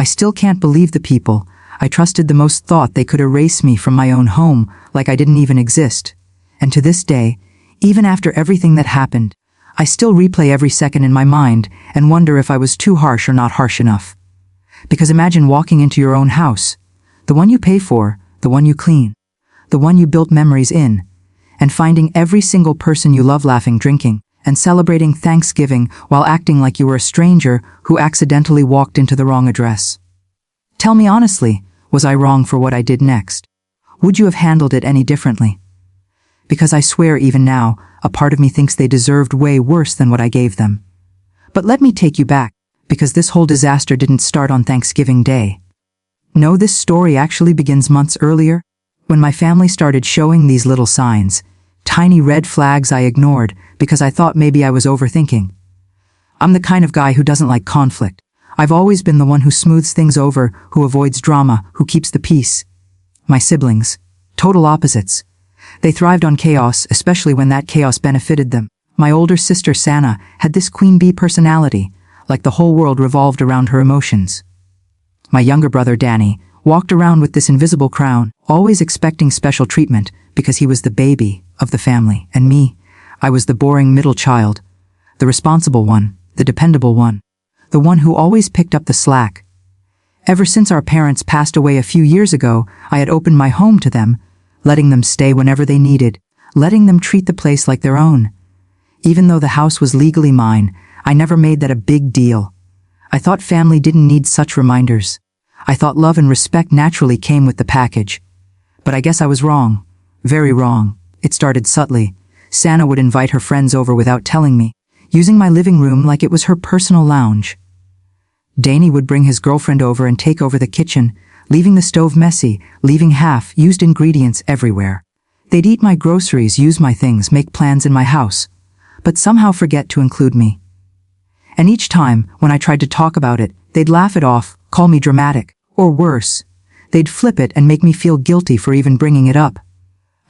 I still can't believe the people I trusted the most thought they could erase me from my own home like I didn't even exist. And to this day, even after everything that happened, I still replay every second in my mind and wonder if I was too harsh or not harsh enough. Because imagine walking into your own house, the one you pay for, the one you clean, the one you built memories in, and finding every single person you love laughing, drinking, and celebrating Thanksgiving while acting like you were a stranger who accidentally walked into the wrong address. Tell me honestly, was I wrong for what I did next? Would you have handled it any differently? Because I swear even now, a part of me thinks they deserved way worse than what I gave them. But let me take you back, because this whole disaster didn't start on Thanksgiving Day. No, this story actually begins months earlier, when my family started showing these little signs, tiny red flags I ignored because I thought maybe I was overthinking. I'm the kind of guy who doesn't like conflict. I've always been the one who smooths things over, who avoids drama, who keeps the peace. My siblings, total opposites. They thrived on chaos, especially when that chaos benefited them. My older sister Sana had this queen bee personality, like the whole world revolved around her emotions. My younger brother Danny walked around with this invisible crown, always expecting special treatment because he was the baby of the family, and me, I was the boring middle child, the responsible one, the dependable one, the one who always picked up the slack. Ever since our parents passed away a few years ago, I had opened my home to them, letting them stay whenever they needed, letting them treat the place like their own. Even though the house was legally mine, I never made that a big deal. I thought family didn't need such reminders. I thought love and respect naturally came with the package. But I guess I was wrong. Very wrong. It started subtly. Sana would invite her friends over without telling me, using my living room like it was her personal lounge. Danny would bring his girlfriend over and take over the kitchen, leaving the stove messy, leaving half-used ingredients everywhere. They'd eat my groceries, use my things, make plans in my house, but somehow forget to include me. And each time, when I tried to talk about it, they'd laugh it off, call me dramatic, or worse, they'd flip it and make me feel guilty for even bringing it up.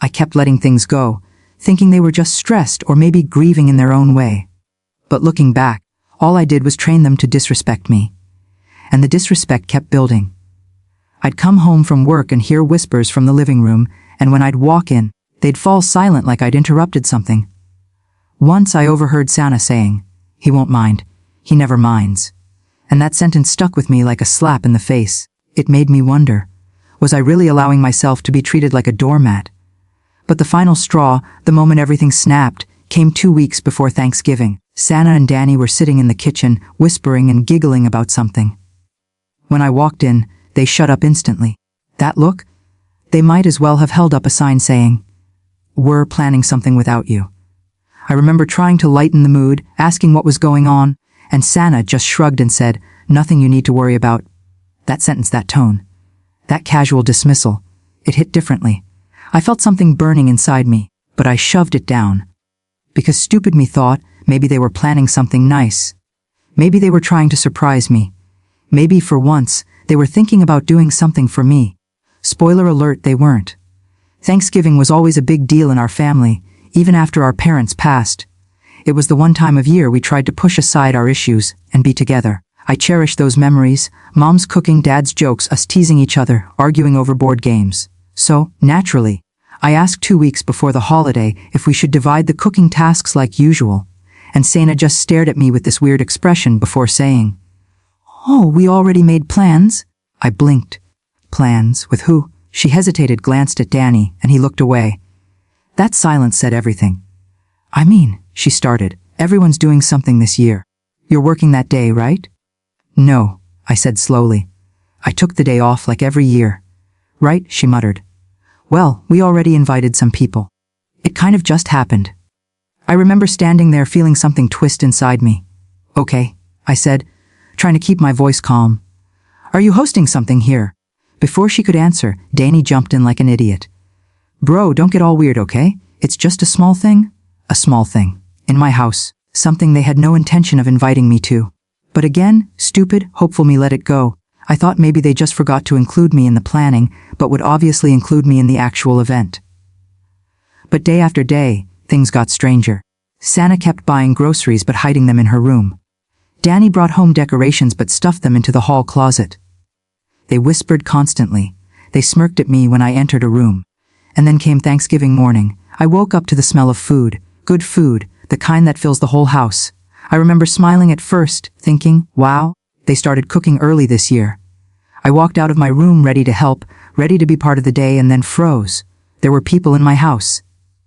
I kept letting things go, thinking they were just stressed or maybe grieving in their own way. But looking back, all I did was train them to disrespect me. And the disrespect kept building. I'd come home from work and hear whispers from the living room, and when I'd walk in, they'd fall silent like I'd interrupted something. Once I overheard Sana saying, "He won't mind. He never minds." And that sentence stuck with me like a slap in the face. It made me wonder, was I really allowing myself to be treated like a doormat? But the final straw, the moment everything snapped, came 2 weeks before Thanksgiving. Sana and Danny were sitting in the kitchen, whispering and giggling about something. When I walked in, they shut up instantly. That look? They might as well have held up a sign saying, "We're planning something without you." I remember trying to lighten the mood, asking what was going on, and Sana just shrugged and said, "Nothing you need to worry about." That sentence, that tone, that casual dismissal, it hit differently. I felt something burning inside me, but I shoved it down. Because stupid me thought, maybe they were planning something nice. Maybe they were trying to surprise me. Maybe for once, they were thinking about doing something for me. Spoiler alert, they weren't. Thanksgiving was always a big deal in our family, even after our parents passed. It was the one time of year we tried to push aside our issues and be together. I cherish those memories, Mom's cooking, Dad's jokes, us teasing each other, arguing over board games. So, naturally, I asked 2 weeks before the holiday if we should divide the cooking tasks like usual, and Sana just stared at me with this weird expression before saying, "Oh, we already made plans?" I blinked. Plans? With who? She hesitated, glanced at Danny, and he looked away. That silence said everything. "I mean," she started, "everyone's doing something this year. You're working that day, right?" "No," I said slowly. "I took the day off like every year." "Right," she muttered. "Well, we already invited some people. It kind of just happened." I remember standing there feeling something twist inside me. "Okay," I said, trying to keep my voice calm. "Are you hosting something here?" Before she could answer, Danny jumped in like an idiot. "Bro, don't get all weird, okay? It's just a small thing." A small thing. In my house. Something they had no intention of inviting me to. But again, stupid, hopeful me let it go. I thought maybe they just forgot to include me in the planning, but would obviously include me in the actual event. But day after day, things got stranger. Sana kept buying groceries but hiding them in her room. Danny brought home decorations but stuffed them into the hall closet. They whispered constantly. They smirked at me when I entered a room. And then came Thanksgiving morning. I woke up to the smell of food, good food, the kind that fills the whole house. I remember smiling at first, thinking, wow, they started cooking early this year. I walked out of my room ready to help, ready to be part of the day, and then froze. There were people in my house.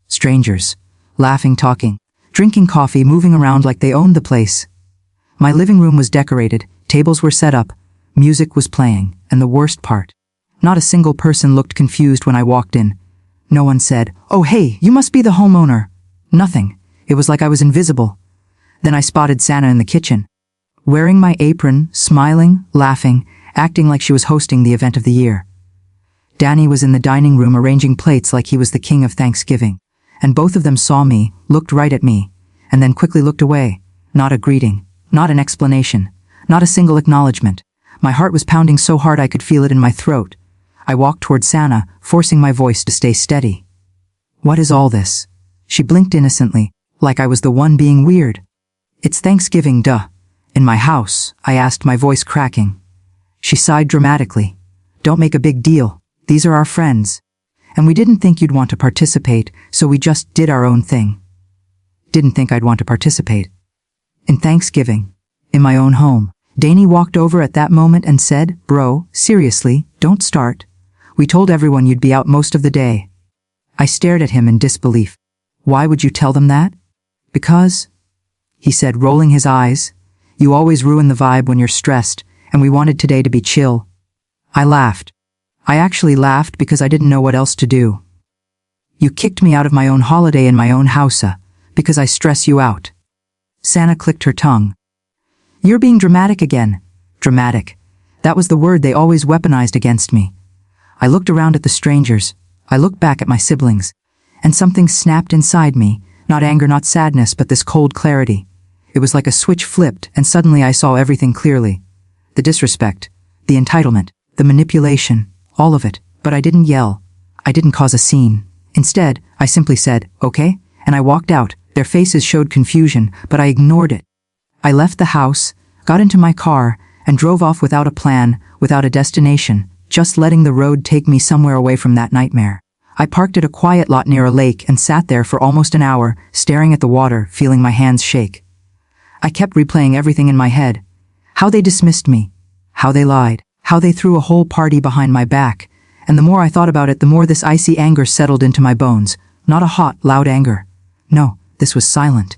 Strangers. Laughing, talking, drinking coffee, moving around like they owned the place. My living room was decorated, tables were set up, music was playing, and the worst part. Not a single person looked confused when I walked in. No one said, "Oh hey, you must be the homeowner." Nothing. It was like I was invisible. Then I spotted Santa in the kitchen. Wearing my apron, smiling, laughing, acting like she was hosting the event of the year. Danny was in the dining room arranging plates like he was the king of Thanksgiving. And both of them saw me, looked right at me, and then quickly looked away. Not a greeting, not an explanation, not a single acknowledgement. My heart was pounding so hard I could feel it in my throat. I walked toward Santa, forcing my voice to stay steady. "What is all this?" She blinked innocently, like I was the one being weird. "It's Thanksgiving, duh." "In my house," I asked, my voice cracking. She sighed dramatically. "Don't make a big deal. These are our friends. And we didn't think you'd want to participate, so we just did our own thing." Didn't think I'd want to participate. In Thanksgiving. In my own home. Danny walked over at that moment and said, "Bro, seriously, don't start. We told everyone you'd be out most of the day." I stared at him in disbelief. "Why would you tell them that?" "Because," he said, rolling his eyes, "you always ruin the vibe when you're stressed, and we wanted today to be chill." I laughed. I actually laughed because I didn't know what else to do. "You kicked me out of my own holiday in my own house, because I stress you out." Santa clicked her tongue. "You're being dramatic again." Dramatic. That was the word they always weaponized against me. I looked around at the strangers. I looked back at my siblings. And something snapped inside me, not anger, not sadness, but this cold clarity. It was like a switch flipped, and suddenly I saw everything clearly. The disrespect, the entitlement, the manipulation, all of it. But I didn't yell. I didn't cause a scene. Instead, I simply said, "Okay," and I walked out. Their faces showed confusion, but I ignored it. I left the house, got into my car, and drove off without a plan, without a destination, just letting the road take me somewhere away from that nightmare. I parked at a quiet lot near a lake and sat there for almost an hour, staring at the water, feeling my hands shake. I kept replaying everything in my head. How they dismissed me. How they lied. How they threw a whole party behind my back. And the more I thought about it, the more this icy anger settled into my bones. Not a hot, loud anger. No, this was silent.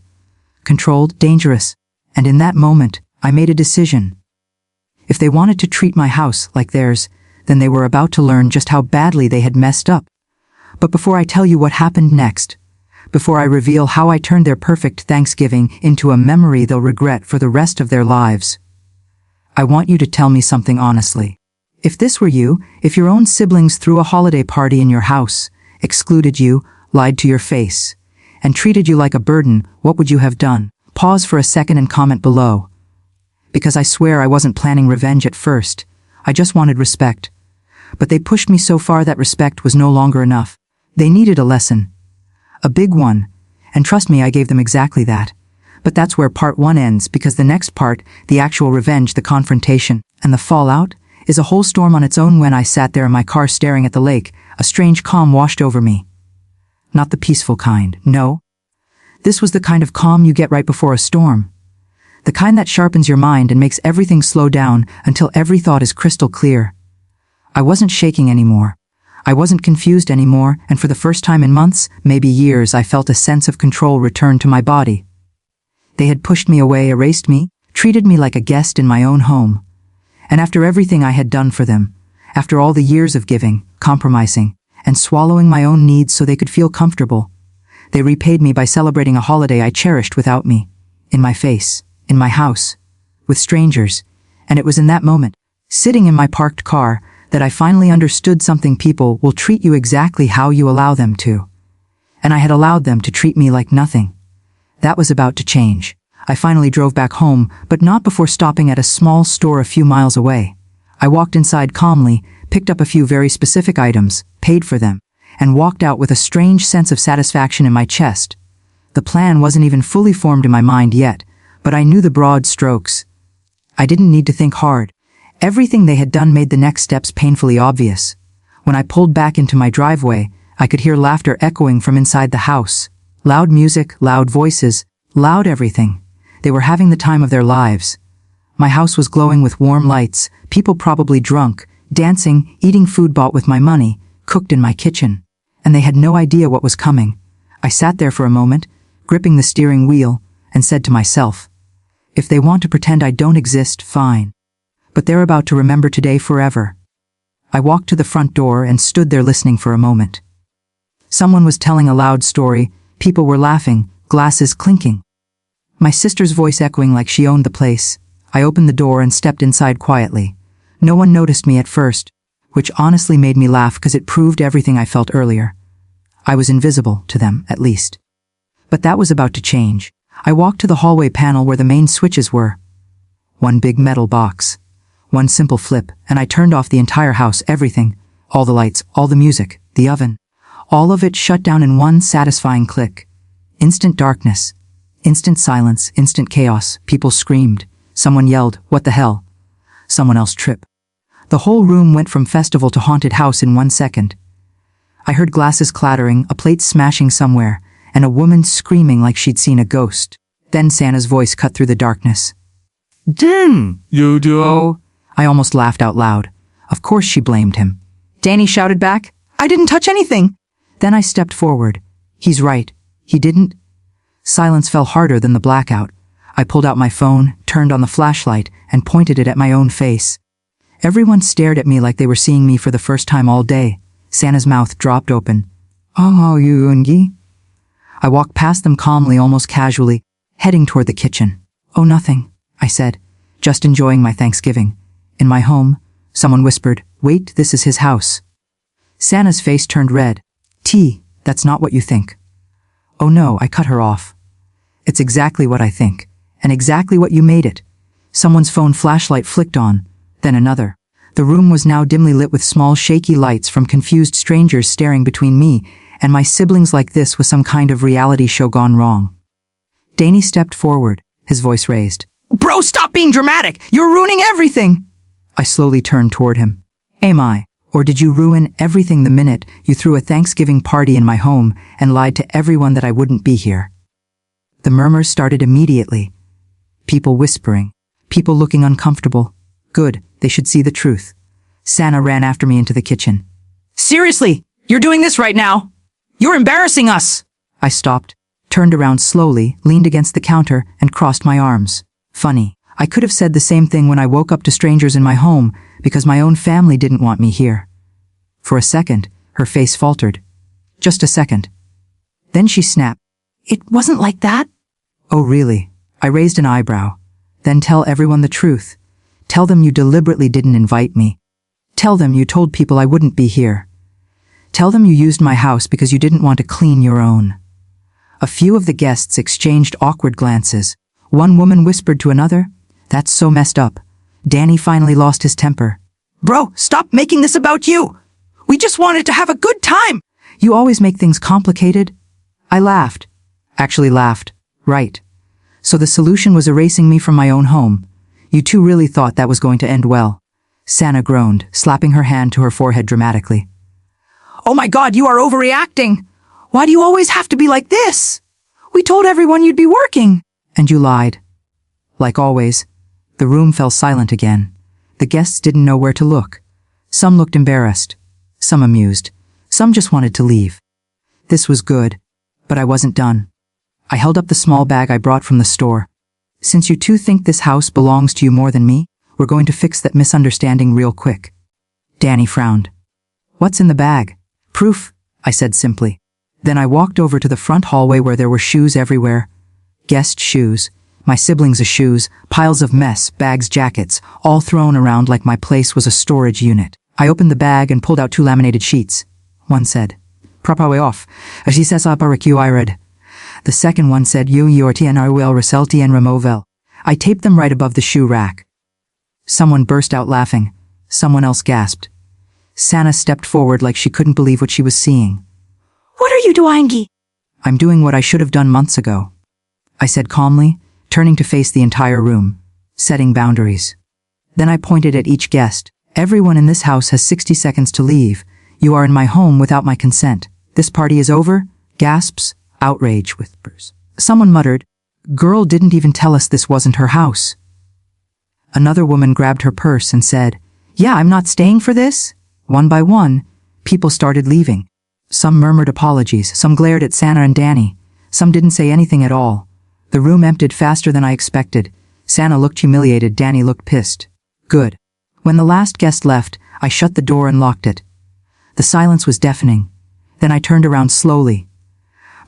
Controlled, dangerous. And in that moment, I made a decision. If they wanted to treat my house like theirs, then they were about to learn just how badly they had messed up. But before I tell you what happened next, before I reveal how I turned their perfect Thanksgiving into a memory they'll regret for the rest of their lives, I want you to tell me something honestly. If this were you, if your own siblings threw a holiday party in your house, excluded you, lied to your face, and treated you like a burden, what would you have done? Pause for a second and comment below. Because I swear I wasn't planning revenge at first. I just wanted respect. But they pushed me so far that respect was no longer enough. They needed a lesson. A big one. And trust me, I gave them exactly that. But that's where part 1 ends, because the next part, the actual revenge, the confrontation, and the fallout, is a whole storm on its own. When I sat there in my car staring at the lake, a strange calm washed over me. Not the peaceful kind, no. This was the kind of calm you get right before a storm. The kind that sharpens your mind and makes everything slow down until every thought is crystal clear. I wasn't shaking anymore. I wasn't confused anymore, and for the first time in months, maybe years, I felt a sense of control return to my body. They had pushed me away, erased me, treated me like a guest in my own home. And after everything I had done for them, after all the years of giving, compromising, and swallowing my own needs so they could feel comfortable, they repaid me by celebrating a holiday I cherished without me, in my face, in my house, with strangers. And it was in that moment, sitting in my parked car, that I finally understood something. People will treat you exactly how you allow them to. And I had allowed them to treat me like nothing. That was about to change. I finally drove back home, but not before stopping at a small store a few miles away. I walked inside calmly, picked up a few very specific items, paid for them, and walked out with a strange sense of satisfaction in my chest. The plan wasn't even fully formed in my mind yet, but I knew the broad strokes. I didn't need to think hard. Everything they had done made the next steps painfully obvious. When I pulled back into my driveway, I could hear laughter echoing from inside the house. Loud music, loud voices, loud everything. They were having the time of their lives. My house was glowing with warm lights, people probably drunk, dancing, eating food bought with my money, cooked in my kitchen. And they had no idea what was coming. I sat there for a moment, gripping the steering wheel, and said to myself, if they want to pretend I don't exist, fine. But they're about to remember today forever. I walked to the front door and stood there listening for a moment. Someone was telling a loud story, people were laughing, glasses clinking. My sister's voice echoing like she owned the place. I opened the door and stepped inside quietly. No one noticed me at first, which honestly made me laugh because it proved everything I felt earlier. I was invisible, to them, at least. But that was about to change. I walked to the hallway panel where the main switches were. One big metal box. One simple flip, and I turned off the entire house, everything. All the lights, all the music, the oven. All of it shut down in one satisfying click. Instant darkness. Instant silence, instant chaos. People screamed. Someone yelled, "What the hell?" Someone else tripped. The whole room went from festival to haunted house in 1 second. I heard glasses clattering, a plate smashing somewhere, and a woman screaming like she'd seen a ghost. Then Santa's voice cut through the darkness. "Ding! You do?" I almost laughed out loud. Of course she blamed him. Danny shouted back, "I didn't touch anything!" Then I stepped forward. He's right. He didn't. Silence fell harder than the blackout. I pulled out my phone, turned on the flashlight, and pointed it at my own face. Everyone stared at me like they were seeing me for the first time all day. Santa's mouth dropped open. "Oh, you Ungi?" I walked past them calmly, almost casually, heading toward the kitchen. "Oh, nothing," I said, just enjoying my Thanksgiving. In my home, someone whispered, "Wait, this is his house." Santa's face turned red. That's not what you think." "Oh no," I cut her off. "It's exactly what I think, and exactly what you made it." Someone's phone flashlight flicked on, then another. The room was now dimly lit with small shaky lights from confused strangers staring between me and my siblings like this was some kind of reality show gone wrong. Danny stepped forward, his voice raised. "Bro, stop being dramatic! You're ruining everything!" I slowly turned toward him. "Am I? Or did you ruin everything the minute you threw a Thanksgiving party in my home and lied to everyone that I wouldn't be here?" The murmurs started immediately. People whispering. People looking uncomfortable. Good, they should see the truth. Santa ran after me into the kitchen. "Seriously, you're doing this right now? You're embarrassing us!" I stopped, turned around slowly, leaned against the counter, and crossed my arms. Funny. I could have said the same thing when I woke up to strangers in my home, because my own family didn't want me here. For a second, her face faltered. Just a second. Then she snapped. "It wasn't like that." "Oh, really?" I raised an eyebrow. "Then tell everyone the truth. Tell them you deliberately didn't invite me. Tell them you told people I wouldn't be here. Tell them you used my house because you didn't want to clean your own." A few of the guests exchanged awkward glances. One woman whispered to another, "That's so messed up." Danny finally lost his temper. "Bro, stop making this about you! We just wanted to have a good time!" "You always make things complicated." I laughed. Actually laughed. Right. So the solution was erasing me from my own home. You two really thought that was going to end well. Santa groaned, slapping her hand to her forehead dramatically. "Oh my God, you are overreacting! Why do you always have to be like this? We told everyone you'd be working!" "And you lied." Like always, the room fell silent again. The guests didn't know where to look. Some looked embarrassed, some amused, some just wanted to leave. This was good, but I wasn't done. I held up the small bag I brought from the store. "Since you two think this house belongs to you more than me, we're going to fix that misunderstanding real quick." Danny frowned. "What's in the bag?" "Proof," I said simply. Then I walked over to the front hallway where there were shoes everywhere. Guest shoes, my siblings' shoes, piles of mess, bags, jackets, all thrown around like my place was a storage unit. I opened the bag and pulled out 2 laminated sheets. One said, "Propawe off, as he says I read." The second one said, "You yortien will reseltien removel." I taped them right above the shoe rack. Someone burst out laughing. Someone else gasped. Santa stepped forward like she couldn't believe what she was seeing. "What are you doing?" "I'm doing what I should have done months ago," I said calmly, turning to face the entire room, setting boundaries. Then I pointed at each guest. Everyone in this house has 60 seconds to leave. You are in my home without my consent. This party is over? Gasps. Outrage whispers. Someone muttered, "Girl didn't even tell us this wasn't her house." Another woman grabbed her purse and said, "Yeah, I'm not staying for this." One by one, people started leaving. Some murmured apologies, some glared at Santa and Danny, some didn't say anything at all. The room emptied faster than I expected. Santa looked humiliated, Danny looked pissed. Good. When the last guest left, I shut the door and locked it. The silence was deafening. Then I turned around slowly.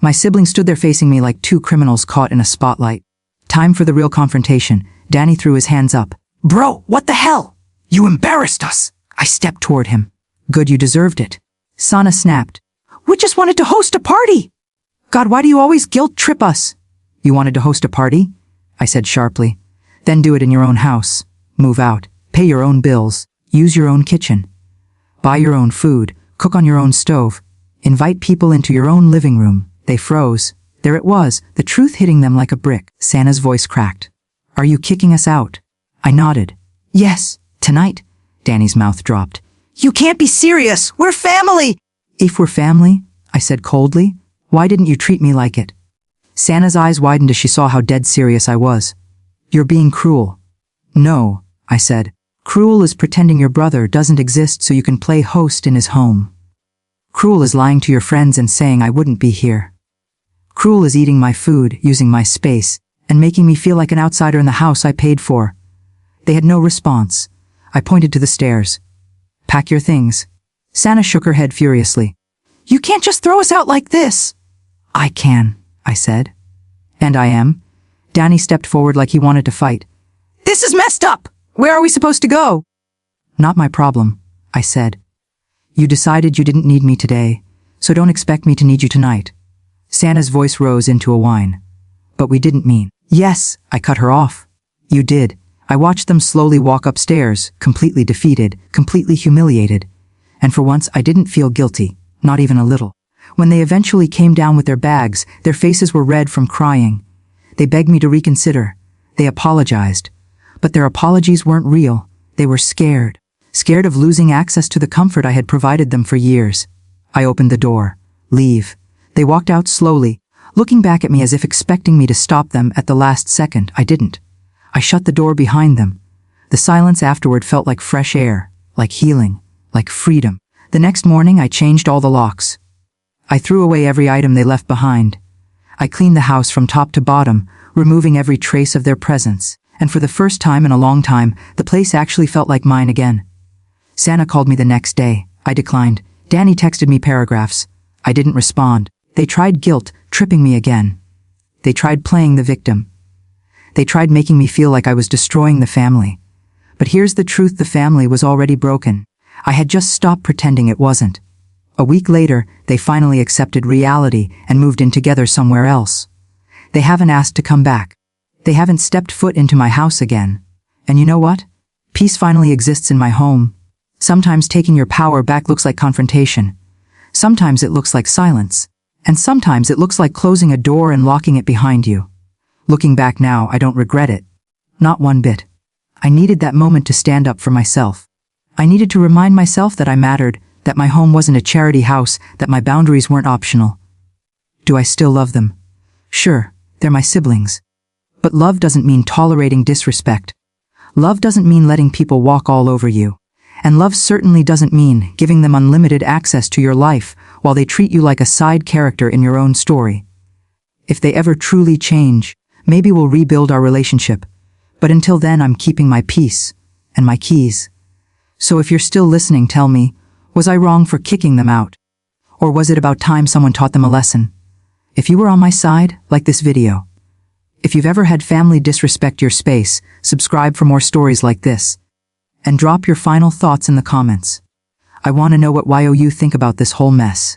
My siblings stood there facing me like two criminals caught in a spotlight. Time for the real confrontation. Danny threw his hands up. "Bro, what the hell? You embarrassed us!" I stepped toward him. "Good, you deserved it." Sana snapped. "We just wanted to host a party!" "God, why do you always guilt trip us?" "You wanted to host a party?" I said sharply. "Then do it in your own house. Move out. Pay your own bills. Use your own kitchen. Buy your own food. Cook on your own stove. Invite people into your own living room." They froze. There it was, the truth hitting them like a brick. Santa's voice cracked. "Are you kicking us out?" I nodded. "Yes, tonight." Danny's mouth dropped. "You can't be serious! We're family!" "If we're family," I said coldly, "why didn't you treat me like it?" Santa's eyes widened as she saw how dead serious I was. "You're being cruel." "No," I said. "Cruel is pretending your brother doesn't exist so you can play host in his home. Cruel is lying to your friends and saying I wouldn't be here. Cruel is eating my food, using my space, and making me feel like an outsider in the house I paid for." They had no response. I pointed to the stairs. "Pack your things." Santa shook her head furiously. "You can't just throw us out like this." "I can," I said. "And I am." Danny stepped forward like he wanted to fight. "This is messed up! Where are we supposed to go?" "Not my problem," I said. "You decided you didn't need me today, so don't expect me to need you tonight." Santa's voice rose into a whine. "But we didn't mean." "Yes," I cut her off. "You did." I watched them slowly walk upstairs, completely defeated, completely humiliated. And for once I didn't feel guilty, not even a little. When they eventually came down with their bags, their faces were red from crying. They begged me to reconsider. They apologized. But their apologies weren't real. They were scared. Scared of losing access to the comfort I had provided them for years. I opened the door. "Leave." They walked out slowly, looking back at me as if expecting me to stop them at the last second. I didn't. I shut the door behind them. The silence afterward felt like fresh air, like healing, like freedom. The next morning I changed all the locks. I threw away every item they left behind. I cleaned the house from top to bottom, removing every trace of their presence. And for the first time in a long time, the place actually felt like mine again. Santa called me the next day. I declined. Danny texted me paragraphs. I didn't respond. They tried guilt, tripping me again. They tried playing the victim. They tried making me feel like I was destroying the family. But here's the truth, the family was already broken. I had just stopped pretending it wasn't. A week later, they finally accepted reality and moved in together somewhere else. They haven't asked to come back. They haven't stepped foot into my house again. And you know what? Peace finally exists in my home. Sometimes taking your power back looks like confrontation. Sometimes it looks like silence. And sometimes it looks like closing a door and locking it behind you. Looking back now, I don't regret it. Not one bit. I needed that moment to stand up for myself. I needed to remind myself that I mattered, that my home wasn't a charity house, that my boundaries weren't optional. Do I still love them? Sure, they're my siblings. But love doesn't mean tolerating disrespect. Love doesn't mean letting people walk all over you. And love certainly doesn't mean giving them unlimited access to your life while they treat you like a side character in your own story. If they ever truly change, maybe we'll rebuild our relationship. But until then, I'm keeping my peace and my keys. So if you're still listening, tell me, was I wrong for kicking them out? Or was it about time someone taught them a lesson? If you were on my side, like this video. If you've ever had family disrespect your space, subscribe for more stories like this. And drop your final thoughts in the comments. I want to know what you think about this whole mess.